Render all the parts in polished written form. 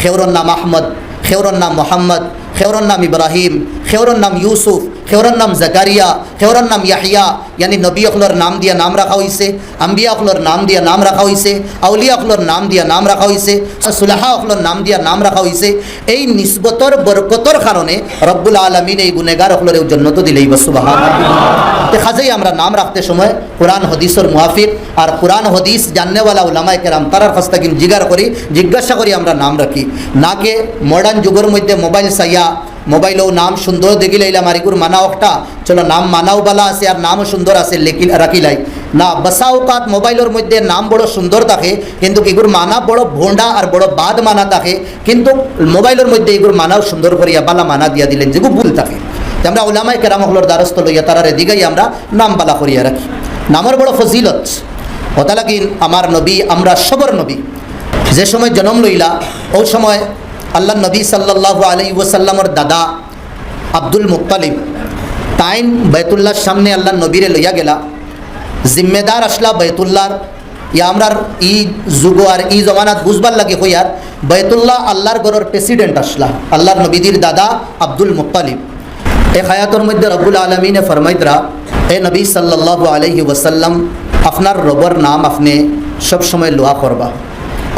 খেওরর নাম আহমদ, খেওরর নাম মোহাম্মদ, খেওরর নাম ইব্রাহিম, খেওরর নাম ইউসুফ, খেওরর নাম জাকারিয়া, খেওরর নাম ইয়াহিয়া। ইয়ানি নবী অখলোর নাম দিয়া নাম রাখা হয়েছে, আম্বিয়া অখলোর নাম দিয়া নাম রাখা হয়েছে, আউলিয়া অখলোর নাম দিয়া নাম রাখা হয়েছে, সুলাহা অখলোর নাম দিয়া নাম রাখা হয়েছে। এই নিসবতর বরকতর কারণে রব্বুল আলমিন এই গুনেগার অখলোরে জন্নত দিলেই সুবহানাল্লাহ। খাজেই আমরা নাম রাখতে সময় কোরআন হদিসের মুআফিক আর কোরআন হদিস জাননেওয়ালা উলামায়ে কেরাম তারার কাছ থেকে জিজ্ঞাসা করি আমরা নাম রাখি। নাকে মডার্ন যুগের মধ্যে মোবাইল চাইয়া মোবাইলেও নাম সুন্দর দেখিলে আমার এগুর মানা একটা চলো নাম মানাও বালা আছে আর নামও সুন্দর আছে রাখিলাই না। বসাওকাত মোবাইলের মধ্যে নাম বড় সুন্দর থাকে কিন্তু এগুর মানা বড় ভোঁডা আর বড় বাদ মানা থাকে, কিন্তু মোবাইলের মধ্যে এগুর মানাও সুন্দর করিয়া বালা মানা দিয়া দিলেন যেগুলো ভুল থাকে। আমরা উলামায়ে কেরামগুলোর দ্বারস্থ লইয়া তারারে দিগাই আমরা নাম বালা করিয়া রাখি। নামের বড় ফজিলত হতা লাগিন আমার নবী আমরা সবর নবী যে সময় জন্ম লইলা ওই সময় আল্লাহ নবী সাল্লাল্লাহু আলাইহি ওয়াসাল্লামর দাদা আব্দুল মুত্তালিব তাইন বাইতুল্লাহর সামনে আল্লাহ নবীরে লইয়া গেলা। জিম্মেদার আসলা বাইতুল্লাহর ইয়া আমরার ই যুগ আর ই জমানাত বুঝবার লাগে হইয়ার বাইতুল্লাহ আল্লাহর ঘরের প্রেসিডেন্ট আসলা আল্লাহর নবীদের দাদা আব্দুল মুত্তালিব। এক হায়াতের মধ্যে রব্বুল আলমিনে ফরমাইতরা এ নবী সাল্লাল্লাহু আলাইহি ওয়াসাল্লাম আপনার রবর নাম আপনি সবসময় লোয়া করবা।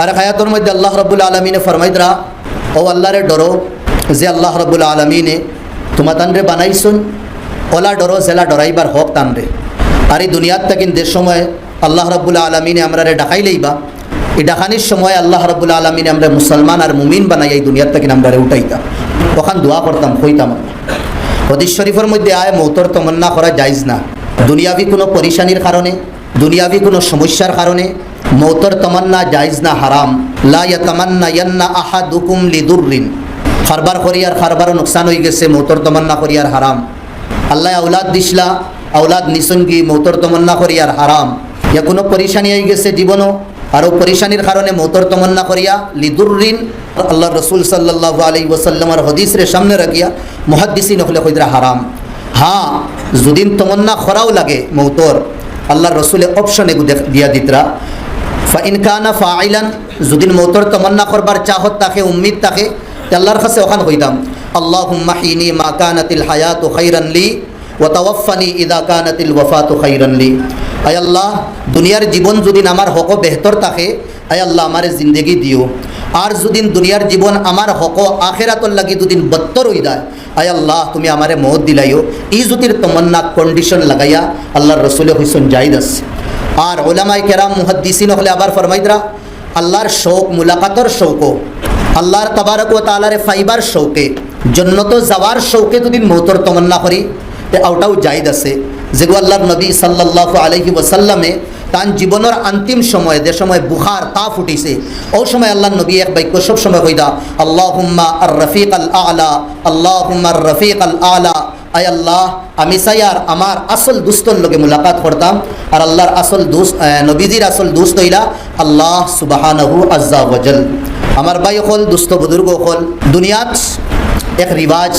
আর এক হায়াতের মধ্যে আল্লাহ রব্বুল আলমিনে ফরমাইতরা ও আল্লাহরে ডরো যে আল্লাহ রব্বুল আলমিনে তোমা তানরে বানাইছুন ওলা ডরো জেলা ডরাইবার হক তানরে। আর এই দুনিয়ার থাকিন যে সময় আল্লাহ রব্বুল আলমিনে আমরা ডাকাইলেইবা এই ডাকানির সময় আল্লাহ রব্বুল আলমিনে আমরা মুসলমান আর মুমিন বানাই এই দুনিয়ার থাকিন আমরা উঠাইতাম ওখান দোয়া করতাম হইতাম। হদিস শরীফের মধ্যে আয় মৌতর তমন্না করা জায়েজ না। দুনিয়াবি কোনো পরিশানির কারণে দুনিয়াবি কোনো সমস্যার কারণে মৌতর তমন্না জায়েজ না, হারাম। লা ইয়াতামান্নায়ান্না আহাদুকুম লিদুররিন খারবার করিয়ার খারবারও নোকসান হয়ে গেছে মৌতর তমন্না করিয়ার হারাম। আল্লাহ আউলাদ দিসলা আউলাদ নিসঙ্গি মৌতর তমন্না করিয়ার হারাম। ইয়া কোনো পরিশানি হয়ে গেছে জীবনও আর ও পরিশানির কারণে মৌতর তমন্না করিয়া লিদুররিন আল্লাহ রসুল সাল্লাল্লাহু আলাইহি ওয়াসাল্লামের হদিসের সামনে রাখিয়া মুহাদ্দিসিন হলে কইরা হারাম। হ্যাঁ যদিন তমন্না করাও লাগে মৌতর আল্লাহর রসুলে অপশনে দিয়া দিতরা ফাইন কানা ফাইলান যদিন মৌতর তমন্না করবার চাহত থাকে উম্মিদ থাকে আল্লাহর কাছে ওখান হইতাম আল্লাহুম্মা হিনি মা কানাতিল হায়াতু খাইরান লি ওয়া তাওয়াফানি ইযা কানাতিল ওয়াফাতু খাইরান লি। আয় আল্লাহ দুনিয়ার জীবন যদিন আমার হক বেহতর থাকে আয় আল্লাহ আমারে জিন্দেগি দিও, আর যদিন দুনিয়ার জীবন আমার হক আখেরাতর লাগি দুদিন বত্তর হয়ে যায় আয় আল্লাহ তুমি আমারে মৌত দিলাইও। ই যদির তমন্না কন্ডিশন লাগাইয়া আল্লাহর রসুলে হইসন জায়েজ আছে। আর উলামায়ে কেরাম মুহাদ্দিসিন হলে আবার ফরমাইদরা আল্লাহর শৌক মুলাকাতর শৌকো আল্লাহর তাবারক ওয়া তাআলারে ফাইবার শৌকে জন্নত যাওয়ার শৌকে দুদিন মৌতর তমন্না করি আউটাও জায়েজ আছে। যেগুলো আল্লাহর নবী সাল্লাল্লাহু আলাইহি ওয়াসাল্লামে তান জীবনের অন্তিম সময় যে সময় বুখার তাপ উঠিছে ওই সময় আল্লাহর নবী এক বাক্য সব সময় কইদা আল্লাহুম্মা আর রফিক আল আলা আল্লাহুম্মা আর রফিক আল আলা। আয় আল্লাহ আমি চাই আর আমার আসল দুস্তর লগে মুলাকাত করতাম আর আল্লাহর আসল দুস্ত নবীজির আসল দুস্ত হইলা আল্লাহ সুবহানাহু আজ্জা ওয়াজাল। আমার ভাই হল দুস্থ বুজুর্গ হল দুনিয়াত এক রিবাজ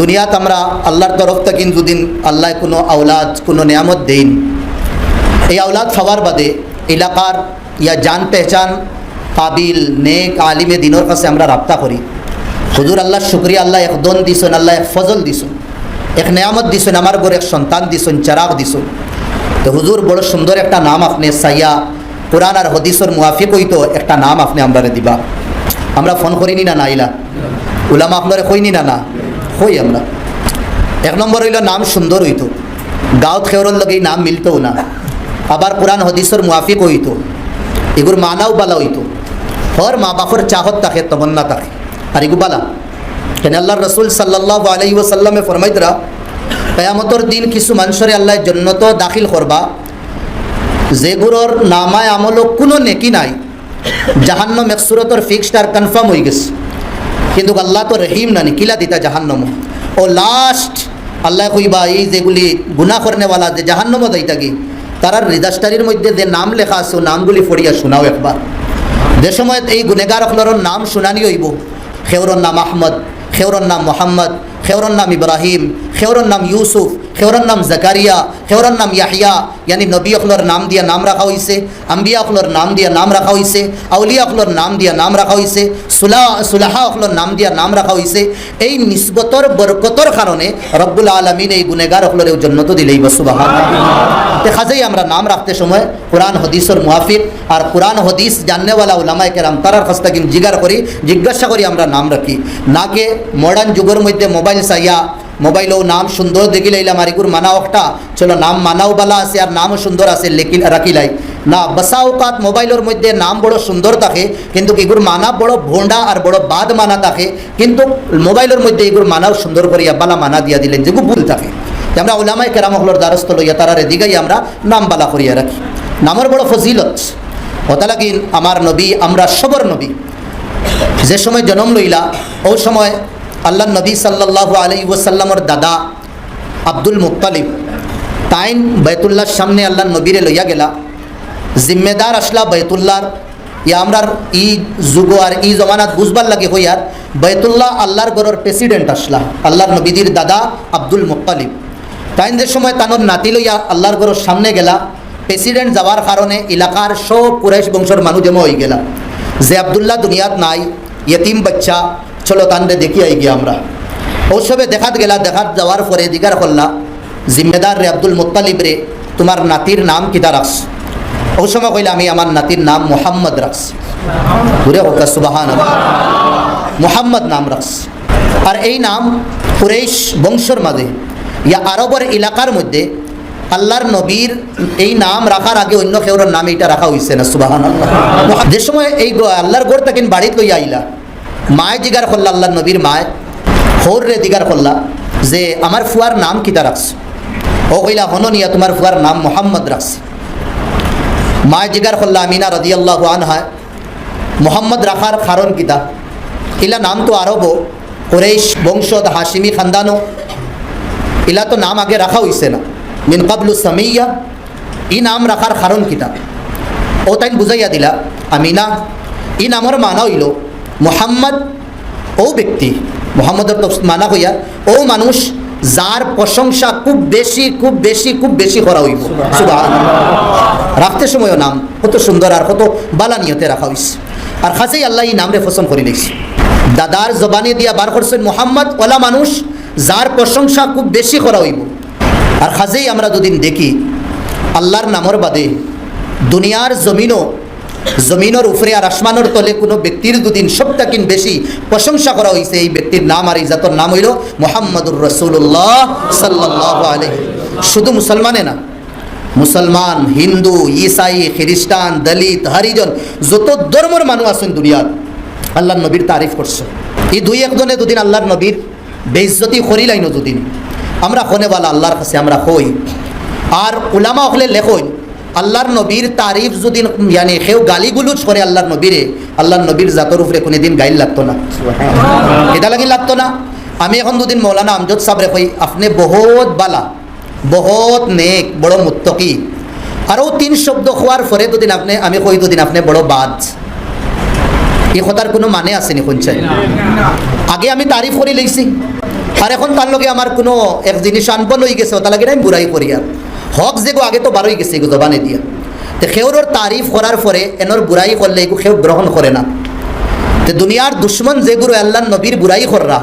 দুনিয়াত আমরা আল্লাহর তরফ থেকে দুদিন আল্লাহ কোনো আওলাদ কোনো নিয়ামত দেন এই আওলাদ পাওয়ার বাদে এলাকার ইয়া জান পেহচান কাবিল নেক আলিমে দিনের কাছে আমরা রাবতা করি হুজুর আল্লাহ শুক্রিয়া আল্লাহ এক দন দিছেন আল্লাহ এক ফজল দিছেন এক নিয়ামত দিছেন আমার ঘরে এক সন্তান দিছেন চারাক দিছেন। তো হুজুর বড় সুন্দর একটা নাম আপনি সাইয়া কোরআন আর হদিসের মুআফিক হইতো একটা নাম আপনি আমরা দিবা। আমরা ফোন করিনি না নাইলা উলামা আপনারে কইনি না হই আমরা। এক নম্বর হইল নাম সুন্দর হইতো গাঁত খেওরর লগে নাম মিলতো না, আবার কোরআন হদিসের মুআফিক হইতো এগুর মানাও বালা হইতো হর মা বাপর চাহত থাকে তমন্না থাকে আর এগু বালা কেন আল্লাহর রসুল সাল্লাল্লাহু আলাইহি ওয়াসাল্লামে ফরমাইতরা কিয়ামতের দিন কিছু মানুষরে আল্লাহ জান্নাত দাখিল করবা যেগুলোর নামায় আমল কোনো নেকি নাই জাহান্নাম এক সুরতর ফিক্সড আর কনফার্ম হয়ে গেছে, কিন্তু আল্লাহ তো রহিম নানি কিলা দিতা জাহান্নাম ও লাস্ট আল্লাহ কইবা এই যেগুলি গুনাহ করনেওয়ালা যে জাহান্নামে যাইতা কি তারার রেজিস্টারির মধ্যে যে নাম লেখা আছে নামগুলি পড়িয়া শোনাও একবার। যে সময় এই গুনেগার আপনার নাম শুনানি হইব খেওরর নাম আহমদ, খেওরর নাম মোহাম্মদ, খেওরন নাম ইব্রাহিম, খেওরন নাম ইউসুফ, খেওরন নাম জাকারিয়া, খেওরন নাম ইয়াহিয়া, ইয়ানি নবী অখলোর নাম দিয়া নাম রাখা হয়েছে, আম্বিয়া অখলোর নাম দিয়া নাম রাখা হয়েছে, আউলিয়া অখলোর নাম দিয়া নাম রাখা হয়েছে, সুলাহা অখলোর নাম দিয়া নাম রাখা হয়েছে। এই নিসবতর বরকতর কারণে রব্বুল আলমিন এই গুনেগার অখলোরেও জন্নত দিলেই সুবহানাল্লাহ। দেখা যায় আমরা নাম রাখতে সময় কোরআন হদিসের মুআফিক আর কোরআন হদিস জাননেওয়ালা উলামায়ে কেরাম তারার কাছ থেকে জিজ্ঞাসা করি আমরা নাম রাখি। নাকে মডার্ন যুগের মধ্যে মোবাইল চাইয়া মোবাইলেও নাম সুন্দর দেখি লাইলাম আর এগুর মানা একটা চলো নাম মানাও বালা আছে আর নামও সুন্দর আছে রাখিলাই না। বসাওকাত মোবাইলের মধ্যে নাম বড় সুন্দর থাকে কিন্তু এগুর মানা বড় ভোঁডা আর বড় বাদ মানা থাকে, কিন্তু মোবাইলের মধ্যে এগুর মানাও সুন্দর করিয়া বালা মানা দিয়া দিলেন যেগুলো ভুল থাকে। আমরা উলামায়ে কেরামহলোর দ্বারস্থ লইয়া তারারে দিগাই আমরা নাম বালা করিয়া রাখি। নামের বড় ফজিলত হতা লাগিন আমার নবী আমরা সবর নবী যে সময় জন্ম লইলা ওই সময় আল্লাহ নবী সাল্লাল্লাহু আলাইহি ওয়াসাল্লামর দাদা আব্দুল মুত্তালিব তাইন বাইতুল্লাহর সামনে আল্লাহ নবীরে লইয়া গেলা। জিম্মেদার আসলা বাইতুল্লাহর ইয়া আমরার ই যুগ আর ই জমানাত বুঝবার লাগে হইয়ার বাইতুল্লাহ আল্লাহর ঘরের প্রেসিডেন্ট আসলা আল্লাহর নবীদের দাদা আব্দুল মুত্তালিব। তাইন যে সময় তানোর নাতি লইয়া আল্লাহর ঘরের সামনে গেলা, প্রেসিডেন্ট যাওয়ার কারণে এলাকার সব কুরাইশ বংশের মানুষ জমা হয়ে গেলা যে আব্দুল্লাহ দুনিয়াত নাই, ইয়তিম বাচ্চা, চলো তানরে দেখি আই গিয়া আমরা। ওসবে দেখাত গেলা, দেখাত যাওয়ার পরে জিজ্ঞাসা করলা জিম্মেদার রে আব্দুল মুত্তালিব রে তোমার নাতির নাম কিতা রাখছ? ওই সময় কইলা আমি আমার নাতির নাম মুহাম্মদ রাখছি। ঘুরে হোক সুবহানাল্লাহ, মুহাম্মদ নাম রাখছি। আর এই নাম কুরাইশ বংশের মাঝে ইয়া আরবের এলাকার মধ্যে আল্লাহর নবীর এই নাম রাখার আগে অন্য কেউর নাম এটা রাখা হয়েছে না সুবহানাল্লাহ। যে সময় এই আল্লাহর গোড় তাকিন বাড়িতে লইয়া আইলা, মায় জিগার করলা আল্লাহর নবীর মায় হৌর রে জিগার করলা যে আমার ফুয়ার নাম কিতা রাখছ? ও কইলা হনো নিয়া তোমার ফুয়ার নাম মুহাম্মদ রাখছি। মায় জিগার করলা আমিনা রাদিয়াল্লাহু আনহা মুহাম্মদ রাখার কারণ কিতা? ইলা নাম তো আরব কুরাইশ বংশ হাশিমি খানদানো, ইলা তো নাম আগে রাখা হইছে না মিন কাবলু সামিয়া, ই নাম রাখার কারণ কিতা? ও তাই বুঝাইয়া দিলা আমিনা ই নামর মানা হইল মুহাম্মদ ও ব্যক্তি, মুহাম্মদের তো মানা হইয়া ও মানুষ যার প্রশংসা খুব বেশি খুব বেশি খুব বেশি করা হইব সুবহানাল্লাহ। রাখতে সময়ও নাম কত সুন্দর আর কত বালা নিয়তে রাখা হইছে। আর খাসেই আল্লাহ এই নামরে পছন্দ করে লেগেছে, দাদার জবানে দিয়া বার করছেন মুহাম্মদ ওলা মানুষ যার প্রশংসা খুব বেশি করা হইব। আর খাজেই আমরা দুদিন দেখি আল্লাহর নামর বাদে দুনিয়ার জমিনের উপরে আর আসমানের তলে কোনো ব্যক্তির দুদিন সবটাকিন বেশি প্রশংসা করা হয়েছে এই ব্যক্তির নাম আর ইজাতর নাম হইল মুহাম্মদুর রাসূলুল্লাহ সাল্লাল্লাহু আলাইহি। শুধু মুসলমানে না, মুসলমান, হিন্দু, ইসাই, খ্রিস্টান, দলিত, হরিজন যত ধর্মের মানুষ আছেন দুনিয়ার আল্লাহর নবীর তারিফ করছে। এই দুই একজনে দুদিন আল্লাহর নবীর বেইজ্জতি করিলাইন দুদিন আমরা খনেওয়ালা আল্লাহর কাছে আমরা হই। আর উলামা হলে লেখই আল্লাহর নবীর তারিফ যদি ইয়ানি কেউ গালিগুলুজ করে আল্লাহর নবীরে, আল্লাহর নবীর জাতর উপরে কোনোদিন গাইল লাগতো না, এটা লাগি লাগতো না। আমি এখন দুদিন মৌলানা আমজদ সাহেব কই আপনি বহুত বালা, বহুত নেক, বড় মুত্তকি। আরও 3 শব্দ খোয়ার পরে দুদিন আপনি আমি কই দুদিন আপনি বড় বাদ। এই কথার কোনো মানে আসেনি শুনছেন? আগে আমি তারিফ করে লইছি আর এখন তার লগে আমার কোনো এক জিনিস আনব লই গেছে তার লাগে আমি বুড়াই করি আর হক যেগো আগে তো বারোই গেছে এগো জবানে দিয়া। তো খেউরর তারিফ করার পরে এনর বুড়াই করলে এগো খেউ গ্রহণ করে না। তো দুনিয়ার দুশ্মন যেগুলো আল্লাহর নবীর বুড়াই কররা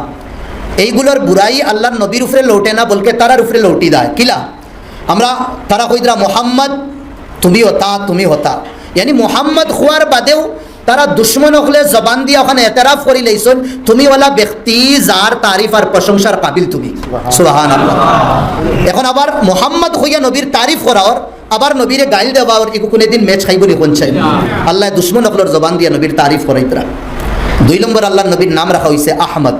এইগুলোর বুড়াই আল্লাহর নবীর উপরে লৌটে না বলকে তারার উপরে লৌটি দেয়। কিলা আমরা তারা কইদরা মোহাম্মদ তুমি হতা তুমি হতা, ইয়ানি মোহাম্মদ হওয়ার বাদেও তারা দুশ্মন হলে জবান দিয়ে ওখানে এতরাফ করি লইছেন তুমি ওলা ব্যক্তি যার তারিফ আর প্রশংসার কাবিল তুমি সুবহানাল্লাহ। এখন আবার মোহাম্মদ হইয়া নবীর তারিফ করার আবার নবীরে গাইল দেওয়ার এগু কোনোদিন ম্যাচ খাইব নি কোন চাই আল্লাহ দুশ্মন হকলের জবান দিয়ে নবীর তারিফ করাইতরা। 2 নম্বর আল্লাহ নবীর নাম রাখা হয়েছে আহমদ।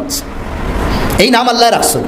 এই নাম আল্লাহ রাখছেন।